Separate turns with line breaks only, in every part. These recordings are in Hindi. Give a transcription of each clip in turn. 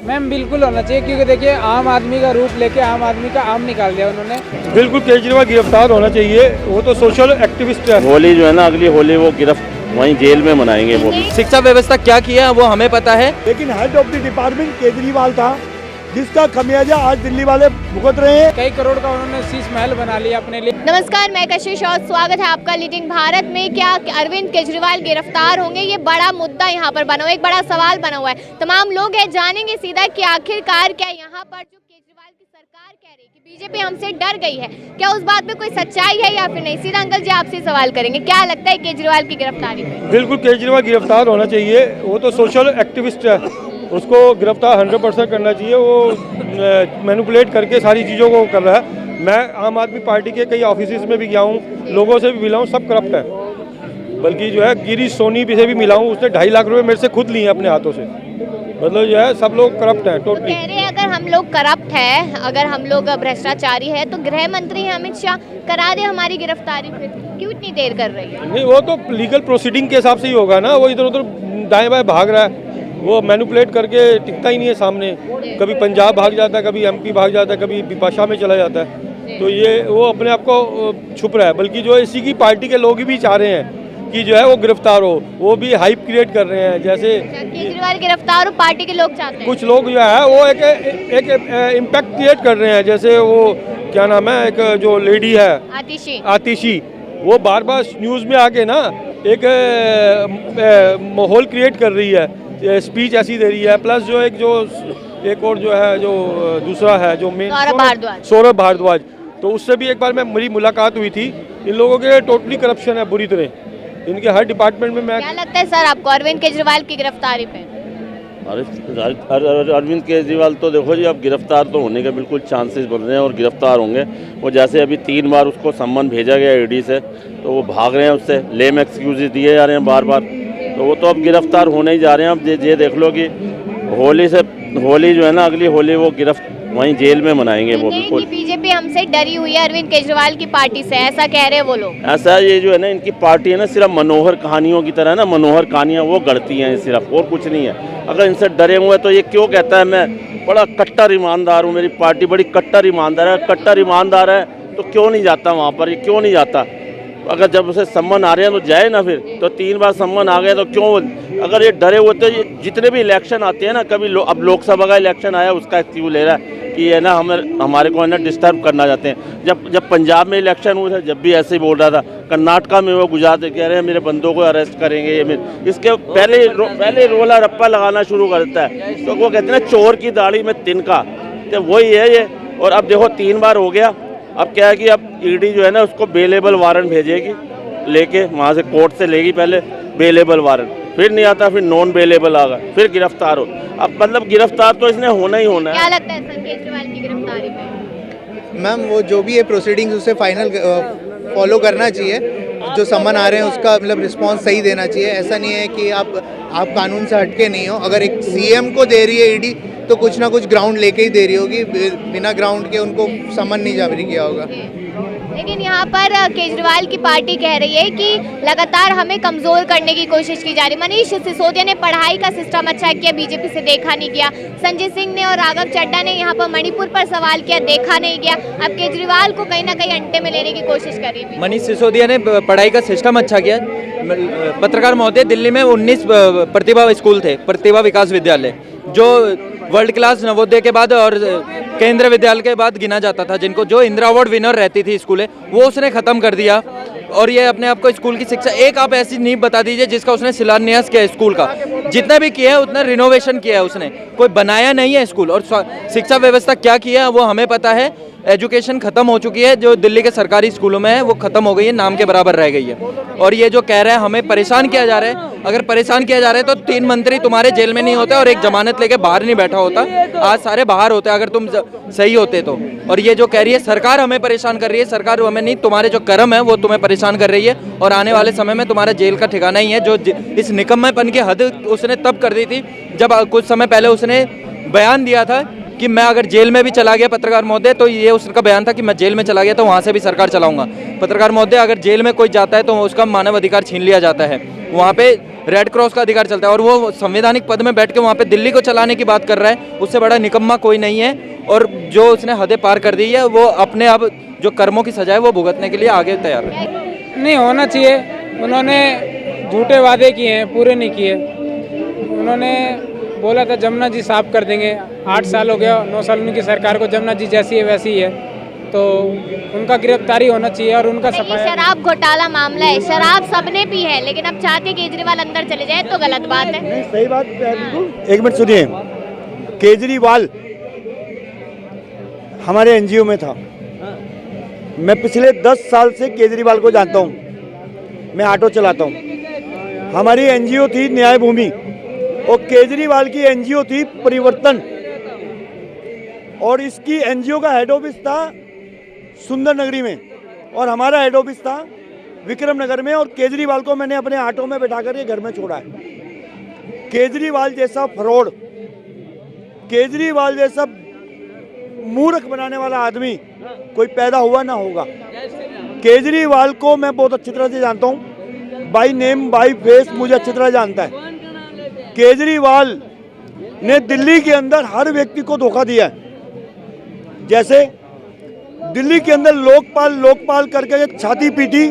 मैम बिल्कुल होना चाहिए, क्योंकि देखिए आम आदमी का रूप लेके आम आदमी का आम निकाल दिया उन्होंने।
बिल्कुल केजरीवाल गिरफ्तार होना चाहिए, वो तो सोशल एक्टिविस्ट है।
होली जो है ना, अगली होली वो गिरफ्त वहीं जेल में मनाएंगे वो भी।
शिक्षा व्यवस्था क्या किया वो हमें पता है,
लेकिन head of the department Kejriwal था, जिसका खमियाजा आज दिल्ली वाले भुगत रहे हैं।
कई करोड़ का उन्होंने शीश महल बना लिया अपने लिए।
नमस्कार, मैं कशिश और स्वागत है आपका लीडिंग भारत में। क्या अरविंद केजरीवाल गिरफ्तार होंगे? ये बड़ा मुद्दा यहाँ पर बना हुआ है, एक बड़ा सवाल बना हुआ है। तमाम लोग हैं, जानेंगे सीधा कि आखिरकार क्या यहाँ पर जो केजरीवाल की सरकार कह रही है कि बीजेपी हमसे डर गई है, क्या उस बात में कोई सच्चाई है या फिर नहीं? सीधा अंकल जी आपसे सवाल करेंगे, क्या लगता है केजरीवाल की गिरफ्तारी पे?
बिल्कुल केजरीवाल गिरफ्तार होना चाहिए, वो तो सोशल एक्टिविस्ट है, उसको गिरफ्तार 100% करना चाहिए। वो मैनिपुलेट करके सारी चीज़ों को कर रहा है। मैं आम आदमी पार्टी के कई ऑफिस में भी गया हूँ, लोगों से भी मिला हूँ, सब करप्ट है। बल्कि जो है गिरीश सोनी से भी मिला हूँ, उसने 2.5 लाख रुपए मेरे से खुद लिए हैं अपने हाथों से। मतलब जो है सब लोग करप्ट हैं टोटली।
कह रहे हैं अगर हम लोग करप्ट है, अगर हम लोग भ्रष्टाचारी है, तो गृह मंत्री हैं अमित शाह, करा दे हमारी गिरफ्तारी। फिर क्यों इतनी देर कर रही है?
नहीं, वो तो लीगल प्रोसीडिंग के हिसाब से ही होगा ना। वो इधर उधर दाएं बाएं भाग रहा है, वो मैनिपुलेट करके टिकता ही नहीं है सामने। कभी पंजाब भाग जाता है, कभी एमपी भाग जाता है, कभी विपाशा में चला जाता है। तो ये वो अपने आप को छुप रहा है। बल्कि जो इसी की पार्टी के लोग भी चाह रहे हैं कि जो है वो गिरफ्तार हो, वो भी हाइप क्रिएट कर रहे हैं। जैसे
केजरीवाल गिरफ्तार हो, पार्टी के लोग चाहते हैं।
कुछ लोग जो है वो एक इम्पैक्ट क्रिएट कर रहे हैं। जैसे वो क्या नाम है, एक जो लेडी है आतिशी, वो बार बार न्यूज़ में आके ना एक माहौल क्रिएट कर रही है, स्पीच ऐसी दे रही है। प्लस जो एक और जो है, जो दूसरा है जो मेन सौरभ भारद्वाज, तो उससे भी एक बार मेरी मुलाकात हुई थी। इन लोगों के टोटली करप्शन है बुरी तरह, इनके हर डिपार्टमेंट में। मैं
क्या लगता है सर आपको अरविंद केजरीवाल की गिरफ्तारी पे?
अरविंद केजरीवाल तो देखो जी, अब गिरफ्तार तो होने के बिल्कुल चांसेस बन रहे हैं और गिरफ्तार होंगे। वो जैसे अभी 3 बार उसको सम्मन भेजा गया ईडी से, तो वो भाग रहे हैं, उससे लेम एक्सक्यूजेज दिए जा रहे हैं बार बार। तो वो तो अब गिरफ्तार होने ही जा रहे हैं। अब ये देख लो कि होली जो है ना, अगली होली वो गिरफ्त वहीं जेल में मनाएंगे वो बिल्कुल।
बीजेपी हमसे डरी हुई है अरविंद केजरीवाल की पार्टी से, ऐसा कह रहे हैं वो लोग।
ऐसा ये जो है ना, इनकी पार्टी है ना, सिर्फ मनोहर कहानियों की तरह ना, मनोहर कहानियाँ वो गढ़ती हैं सिर्फ, और कुछ नहीं है। अगर इनसे डरे हुए तो ये क्यों कहता है मैं बड़ा कट्टर ईमानदार हूँ, मेरी पार्टी बड़ी कट्टर ईमानदार है। कट्टर ईमानदार है तो क्यों नहीं जाता वहाँ पर? ये क्यों नहीं जाता? अगर जब उसे सम्मन आ रहे हैं तो जाए ना। फिर तो 3 बार सम्मन आ गए तो क्यों? अगर ये डरे हुए तो ये जितने भी इलेक्शन आते हैं ना, कभी अब लोकसभा का इलेक्शन आया, उसका एक्सक्यूज ले रहा है कि ये ना हमारे को है ना डिस्टर्ब करना चाहते हैं। जब पंजाब में इलेक्शन हुआ था, जब भी ऐसे ही बोल रहा था। कर्नाटका में वो गुजरात कह रहे हैं मेरे बंदों को अरेस्ट करेंगे। ये इसके पहले रोला रप्पा लगाना शुरू कर देता है। तो वो कहते हैं ना, चोर की दाढ़ी में तिनका, तो वही है ये। और अब देखो 3 बार हो गया। अब क्या है कि अब ईडी जो है ना, उसको बेलेबल वारंट भेजेगी, लेके वहाँ से कोर्ट से लेगी पहले बेलेबल वारंट, फिर नहीं आता, फिर नॉन बेलेबल आगा, फिर गिरफ्तार हो। अब मतलब गिरफ्तार तो इसने होना ही होना है।
क्या लगता है सर केजरीवाल की गिरफ्तारी पे?
मैम, वो जो भी है प्रोसीडिंग्स उसे फाइनल फॉलो करना चाहिए। जो समन आ रहे हैं उसका मतलब रिस्पांस सही देना चाहिए। ऐसा नहीं है कि आप कानून से हटके नहीं हो। अगर एक सीएम को दे रही है ईडी, तो कुछ ना कुछ ग्राउंड लेके ही दे रही होगी। बिना ग्राउंड के उनको समन नहीं जारी किया होगा।
लेकिन यहाँ पर केजरीवाल की पार्टी कह रही है कि लगातार हमें कमजोर करने की कोशिश की जा रही है। मनीष सिसोदिया ने पढ़ाई का सिस्टम अच्छा किया, बीजेपी से देखा नहीं गया। संजय सिंह ने और राघव चड्ढा ने यहाँ पर मणिपुर पर सवाल किया, देखा नहीं गया। अब केजरीवाल को कहीं ना कहीं अंटे में लेने की कोशिश कर रही है।
मनीष सिसोदिया ने पढ़ाई का सिस्टम अच्छा किया। पत्रकार महोदय, दिल्ली में 19 प्रतिभा स्कूल थे, प्रतिभा विकास विद्यालय, जो वर्ल्ड क्लास नवोदय के बाद और केंद्रीय विद्यालय के बाद गिना जाता था, जिनको जो इंदिरा अवार्ड विनर रहती थी स्कूलें, वो उसने खत्म कर दिया। और ये अपने आप को स्कूल की शिक्षा, एक आप ऐसी नींव बता दीजिए जिसका उसने शिलान्यास किया है स्कूल का। जितना भी किया है उतना रिनोवेशन किया है उसने, कोई बनाया नहीं है स्कूल। और शिक्षा व्यवस्था क्या किया है वो हमें पता है। एजुकेशन खत्म हो चुकी है, जो दिल्ली के सरकारी स्कूलों में है वो खत्म हो गई है, नाम के बराबर रह गई है। और ये जो कह रहे हैं हमें परेशान किया जा रहा है, अगर परेशान किया जा रहा है तो 3 मंत्री तुम्हारे जेल में नहीं होते और एक जमानत लेके बाहर नहीं बैठा होता। आज सारे बाहर होते अगर तुम सही होते तो। और ये जो कह रही है सरकार हमें परेशान कर रही है, सरकार हमें नहीं, तुम्हारे जो कर्म है वो तुम्हें परेशान कर रही है। और आने वाले समय में तुम्हारा जेल का ठिकाना ही है। जो इस निकम्मेपन की हद उसने तब कर दी थी जब कुछ समय पहले उसने बयान दिया था कि कि मैं अगर जेल में भी चला गया पत्रकार महोदय, तो ये उसका बयान था कि मैं जेल में चला गया तो वहाँ से भी सरकार चलाऊंगा। पत्रकार महोदय अगर जेल में कोई जाता है तो उसका मानव अधिकार छीन लिया जाता है, वहाँ पे रेड क्रॉस का अधिकार चलता है, और वो संवैधानिक पद में बैठ के वहाँ पे दिल्ली को चलाने की बात कर रहा है। उससे बड़ा निकम्मा कोई नहीं है, और जो उसने हदें पार कर दी है वो अपने अब जो कर्मों की सजा है वो भुगतने के लिए आगे तैयार है।
नहीं होना चाहिए। उन्होंने झूठे वादे किए हैं, पूरे नहीं किए। उन्होंने बोला था जमुना जी साफ कर देंगे, 8 साल हो गया, 9 साल उनकी सरकार को, जमुना जी जैसी है वैसी ही है, तो उनका गिरफ्तारी होना चाहिए और उनका सफाया।
शराब घोटाला मामला है, शराब सबने पी है, लेकिन अब चाहते केजरीवाल अंदर चले जाए तो गलत बात है।
नहीं, सही बात है बिल्कुल। एक मिनट सुनिए, केजरीवाल हमारे एनजीओ में था। मैं पिछले 10 साल से केजरीवाल को जानता हूँ, मैं ऑटो चलाता हूँ। हमारी एनजीओ थी न्याय भूमि और केजरीवाल की एनजीओ थी परिवर्तन, और इसकी एनजीओ का हेड ऑफिस था सुंदर नगरी में और हमारा हेड ऑफिस था विक्रम नगर में। और केजरीवाल को मैंने अपने ऑटो में बैठा कर ये घर में छोड़ा है। केजरीवाल जैसा फ्रॉड, केजरीवाल जैसा मूर्ख बनाने वाला आदमी कोई पैदा हुआ ना होगा। केजरीवाल को मैं बहुत अच्छी तरह से जानता हूँ, बाई नेम बाई फेस मुझे अच्छी तरह जानता है। केजरीवाल ने दिल्ली के अंदर हर व्यक्ति को धोखा दिया है। जैसे दिल्ली के अंदर लोकपाल करके छाती पीटी,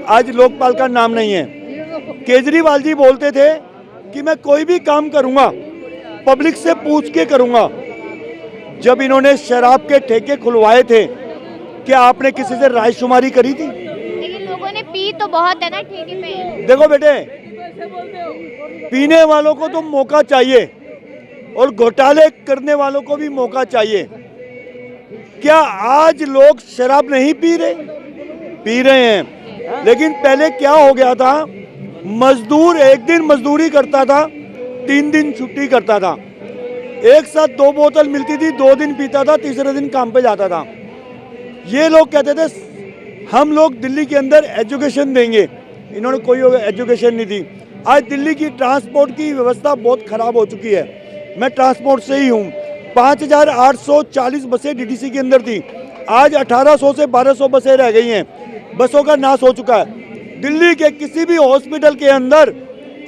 आज लोकपाल का नाम नहीं है। केजरीवाल जी बोलते थे कि मैं कोई भी काम करूंगा पब्लिक से पूछ के करूंगा। जब इन्होंने शराब के ठेके खुलवाए थे, क्या आपने किसी से रायशुमारी करी थी?
लेकिन लोगों ने पी तो बहुत है ना ठेके पे।
देखो बेटे, पीने वालों को तो मौका चाहिए और घोटाले करने वालों को भी मौका चाहिए। क्या आज लोग शराब नहीं पी रहे? पी रहे हैं, लेकिन पहले क्या हो गया था, मजदूर एक दिन मजदूरी करता था, 3 दिन छुट्टी करता था। एक साथ 2 बोतल मिलती थी, 2 दिन पीता था, तीसरे दिन काम पे जाता था। ये लोग कहते थे हम लोग दिल्ली के अंदर एजुकेशन देंगे, इन्होंने कोई एजुकेशन नहीं दी। आज दिल्ली की ट्रांसपोर्ट की व्यवस्था बहुत खराब हो चुकी है। मैं ट्रांसपोर्ट से ही हूँ। 5840 बसें डीटीसी के अंदर थी, आज 1800 से 1200 बसें रह गई हैं। बसों का नाश हो चुका है। दिल्ली के किसी भी हॉस्पिटल के अंदर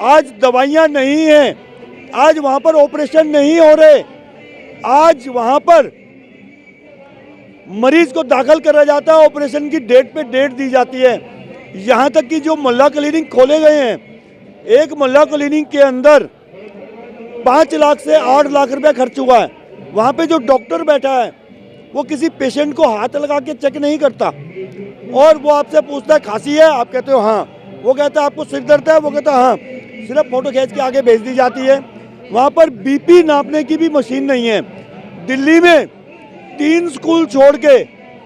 आज दवाइयाँ नहीं हैं, आज वहाँ पर ऑपरेशन नहीं हो रहे, आज वहाँ पर मरीज को दाखिल करा जाता है, ऑपरेशन की डेट पे डेट दी जाती है। यहाँ तक कि जो मोहल्ला क्लिनिक खोले गए हैं, एक मोहल्ला क्लिनिक के अंदर 5 लाख से 8 लाख रुपया खर्च हुआ है। वहाँ पे जो डॉक्टर बैठा है वो किसी पेशेंट को हाथ लगा के चेक नहीं करता, और वो आपसे पूछता है खांसी है, आप कहते हो हाँ, वो कहता है आपको सिर दर्द है, वो कहता है हाँ, सिर्फ फोटो खींच के आगे भेज दी जाती है। वहाँ पर बीपी नापने की भी मशीन नहीं है। दिल्ली में 3 स्कूल छोड़ के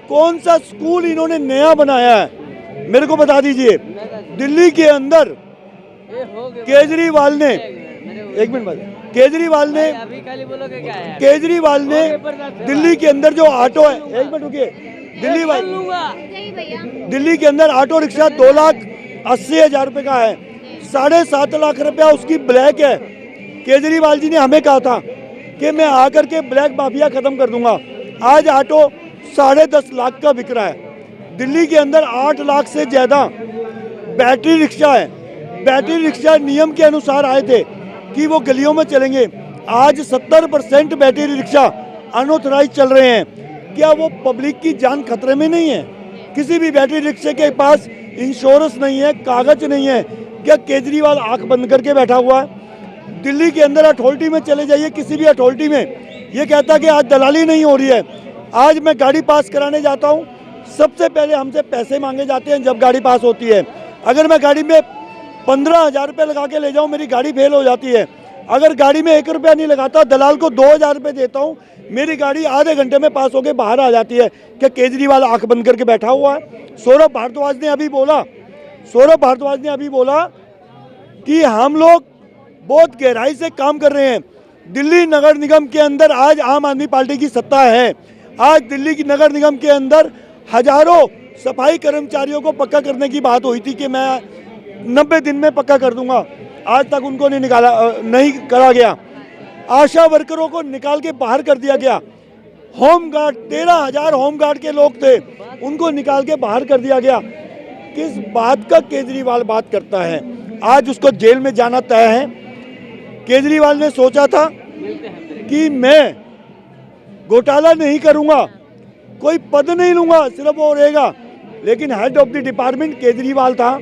कौन सा स्कूल इन्होंने नया बनाया है, मेरे को बता दीजिए। दिल्ली के अंदर केजरीवाल ने, एक मिनट बाद, केजरीवाल ने दिल्ली के अंदर जो ऑटो है, एक मिनट रुकिए, दिल्ली के अंदर ऑटो रिक्शा 2,80,000 रुपए का है, 7.5 लाख रुपया उसकी ब्लैक है। केजरीवाल जी ने हमें कहा था कि मैं आकर के ब्लैक माफिया खत्म कर दूंगा। आज ऑटो 10.5 लाख का बिक रहा है। दिल्ली के अंदर 8 लाख से ज्यादा बैटरी रिक्शा है। बैटरी रिक्शा नियम के अनुसार आए थे कि वो गलियों में चलेंगे, आज 70% बैटरी रिक्शा अनऑथराइज चल रहे हैं। क्या वो पब्लिक की जान खतरे में नहीं है? किसी भी बैटरी रिक्शे के पास इंश्योरेंस नहीं है, कागज नहीं है। क्या केजरीवाल आंख बंद करके बैठा हुआ है? दिल्ली के अंदर अथॉरिटी में चले जाइए, किसी भी अथॉरिटी में, ये कहता कि आज दलाली नहीं हो रही है। आज मैं गाड़ी पास कराने जाता हूँ, सबसे पहले हमसे पैसे मांगे जाते हैं जब गाड़ी पास होती है। अगर मैं गाड़ी में 15,000 रुपये लगा के ले जाऊँ, मेरी गाड़ी फेल हो जाती है। अगर गाड़ी में 1 रुपया नहीं लगाता, दलाल को 2,000 रुपये देता हूँ, मेरी गाड़ी आधे घंटे में पास होकर बाहर आ जाती है। क्या केजरीवाल आंख बंद करके बैठा हुआ है? सौरभ भारद्वाज ने अभी बोला कि हम लोग बहुत गहराई से काम कर रहे हैं। दिल्ली नगर निगम के अंदर आज आम आदमी पार्टी की सत्ता है। आज दिल्ली की नगर निगम के अंदर हजारों सफाई कर्मचारियों को पक्का करने की बात हुई थी कि मैं 90 दिन में पक्का कर दूंगा, आज तक उनको नहीं करा गया। आशा वर्करों को निकाल के बाहर कर दिया गया। होमगार्ड 13,000 होमगार्ड के लोग थे, उनको निकाल के बाहर कर दिया गया। किस बात का केजरीवाल बात करता है? आज उसको जेल में जाना तय है। केजरीवाल ने सोचा था कि मैं घोटाला नहीं करूंगा, कोई पद नहीं लूंगा, सिर्फ वो रहेगा, लेकिन head of the department Kejriwal था,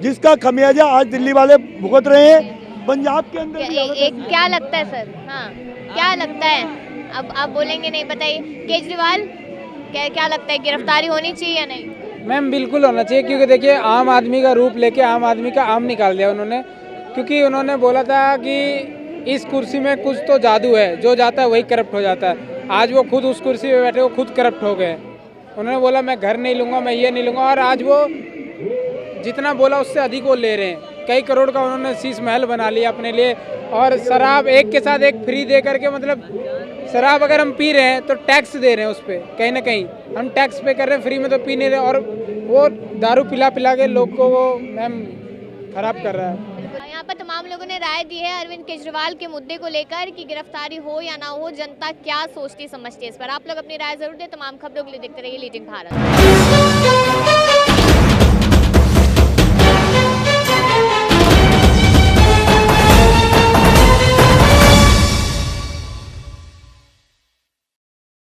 जिसका खमियाजा आज दिल्ली वाले भुगत रहे हैं। पंजाब के अंदर भी
एक क्या लगता है सर? हाँ, क्या लगता है? अब आप बोलेंगे नहीं, बताइए केजरीवाल क्या लगता है, गिरफ्तारी होनी चाहिए या नहीं?
मैम बिल्कुल होना चाहिए, क्योंकि देखिए आम आदमी का रूप लेके आम आदमी का आम निकाल दिया उन्होंने। क्योंकि उन्होंने बोला था कि इस कुर्सी में कुछ तो जादू है, जो जाता है वही करप्ट हो जाता है। आज वो खुद उस कुर्सी पे बैठे, वो खुद करप्ट हो गए। उन्होंने बोला मैं घर नहीं लूँगा, मैं ये नहीं लूँगा, और आज वो जितना बोला उससे अधिक वो ले रहे हैं। कई करोड़ का उन्होंने शीश महल बना लिया अपने लिए, और शराब एक के साथ एक फ्री दे करके, मतलब शराब अगर हम पी रहे हैं तो टैक्स दे रहे हैं उस पर, कहीं ना कहीं हम टैक्स पे कर रहे हैं, फ्री में तो पी नहीं रहे, और वो दारू पिला पिला के लोग को वो मैम खराब कर रहा है।
यहाँ पर तमाम लोगों ने राय दी है अरविंद केजरीवाल के मुद्दे को लेकर कि गिरफ्तारी हो या ना हो, जनता क्या सोचती समझती है इस पर। आप लोग अपनी राय जरूर दें। तमाम खबरों के लिए देखते रहिए लीडिंग भारत।